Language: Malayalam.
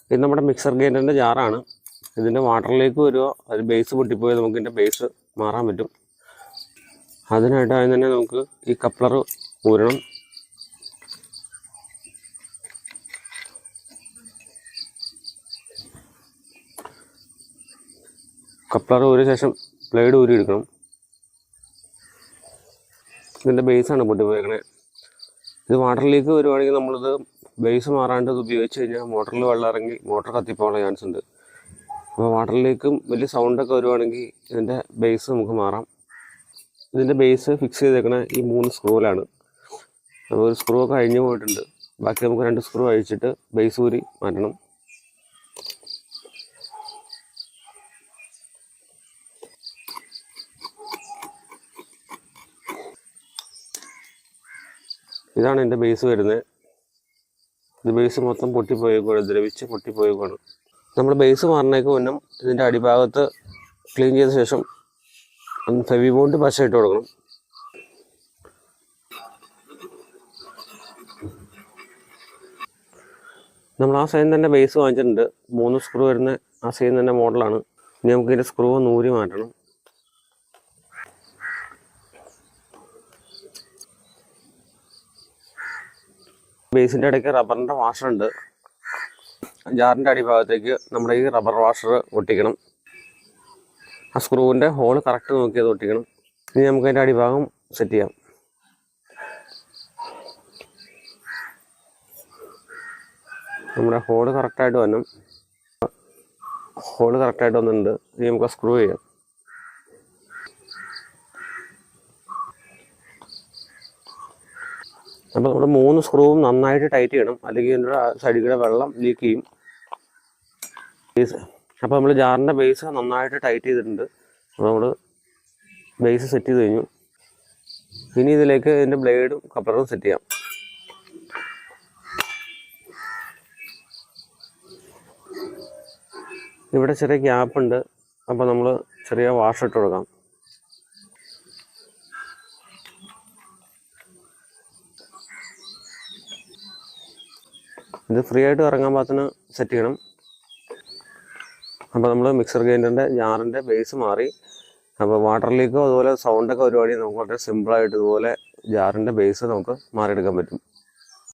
ഇത് നമ്മുടെ മിക്സർ ഗ്രൈൻഡറിൻ്റെ ജാറാണ്. ഇതിൻ്റെ വാട്ടറിലേക്ക് വരുമോ അത് ബേസ് പൊട്ടിപ്പോയി നമുക്ക് ഇതിൻ്റെ ബേസ് മാറാൻ പറ്റും. അതിനായിട്ട് ആദ്യം തന്നെ നമുക്ക് ഈ കപ്ലർ ഊരണം. കപ്ലർ ഊരിയ ശേഷം ബ്ലേഡ് ഊരി എടുക്കണം. ഇതിൻ്റെ ബേസാണ് പൊട്ടിപ്പോയേക്കണേ. ഇത് വാട്ടറിലേക്ക് വരുവാണെങ്കിൽ നമ്മളിത് ബേസ് മാറാണ്ട് ഇത് ഉപയോഗിച്ച് കഴിഞ്ഞാൽ മോട്ടറിൽ വെള്ളം ഇറങ്ങി മോട്ടർ കത്തിപ്പോകാനുള്ള ചാൻസ് ഉണ്ട്. അപ്പോൾ വാട്ടറിലേക്കും വലിയ സൗണ്ടൊക്കെ വരുവാണെങ്കിൽ ഇതിൻ്റെ ബേസ് നമുക്ക് മാറാം. ഇതിൻ്റെ ബേസ് ഫിക്സ് ചെയ്തേക്കണ ഈ 3 സ്ക്രൂവിലാണ്. അപ്പോൾ ഒരു സ്ക്രൂ ഒക്കെ അഴിഞ്ഞു പോയിട്ടുണ്ട്. ബാക്കി നമുക്ക് 2 സ്ക്രൂ അഴിച്ചിട്ട് ബേസ് ഊരി മാറ്റണം. ഇതാണ് എൻ്റെ ബേസ് വരുന്നത്. ഇത് ബേസ് മൊത്തം പൊട്ടിപ്പോയേക്കാണ്, ദ്രവിച്ച് പൊട്ടിപ്പോയേക്കാണ്. നമ്മൾ ബേസ് മാറണേക്ക് മുന്നേ ഇതിൻ്റെ അടിഭാഗത്ത് ക്ലീൻ ചെയ്ത ശേഷം ഫെവിബോണ്ട് പശ ഇട്ട് കൊടുക്കണം. നമ്മൾ ആ സെയിം തന്നെ ബേസ് വാങ്ങിച്ചിട്ടുണ്ട്. 3 സ്ക്രൂ വരുന്ന ആ സെയിം തന്നെ മോഡലാണ്. ഇനി നമുക്ക് ഇതിൻ്റെ സ്ക്രൂ നൂരി മാറ്റണം. ബേസിൻ്റെ ഇടയ്ക്ക് റബ്ബറിൻ്റെ വാഷറുണ്ട്. ജാറിൻ്റെ അടിഭാഗത്തേക്ക് നമ്മുടെ ഈ റബ്ബർ വാഷർ ഒട്ടിക്കണം. ആ സ്ക്രൂവിൻ്റെ ഹോൾ കറക്റ്റ് നോക്കിയത് ഒട്ടിക്കണം. ഇനി നമുക്ക് അതിൻ്റെ അടിഭാഗം സെറ്റ് ചെയ്യാം. നമ്മുടെ ഹോൾ കറക്റ്റായിട്ട് വന്നിട്ടുണ്ട്. ഇനി നമുക്ക് സ്ക്രൂ ചെയ്യാം. അപ്പോൾ നമ്മുടെ 3 സ്ക്രൂവും നന്നായിട്ട് ടൈറ്റ് ചെയ്യണം, അല്ലെങ്കിൽ ഇതിൻ്റെ സൈഡിൽ കൂടെ വെള്ളം ലീക്ക് ചെയ്യും. അപ്പോൾ നമ്മൾ ജാറിൻ്റെ ബേസ് നന്നായിട്ട് ടൈറ്റ് ചെയ്തിട്ടുണ്ട്. അപ്പോൾ നമ്മൾ ബേസ് സെറ്റ് ചെയ്ത് കഴിഞ്ഞു. ഇനി ഇതിലേക്ക് ഇതിൻ്റെ ബ്ലേഡും കപ്ലറും സെറ്റ് ചെയ്യാം. ഇവിടെ ചെറിയ ഗ്യാപ്പുണ്ട്. അപ്പോൾ നമ്മൾ ചെറിയ വാഷ് ഇട്ട് കൊടുക്കാം. ഇത് ഫ്രീ ആയിട്ട് ഇറങ്ങാൻ പാകത്തിന് സെറ്റ് ചെയ്യണം. അപ്പോൾ നമ്മൾ മിക്സർ ഗ്രൈൻഡറിൻ്റെ ജാറിൻ്റെ ബേസ് മാറി. അപ്പോൾ വാട്ടർ ലീക്കോ അതുപോലെ സൗണ്ടൊക്കെ വരുവാണെങ്കിൽ നമുക്ക് വളരെ സിമ്പിളായിട്ട് ഇതുപോലെ ജാറിൻ്റെ ബേസ് നമുക്ക് മാറിയെടുക്കാൻ പറ്റും.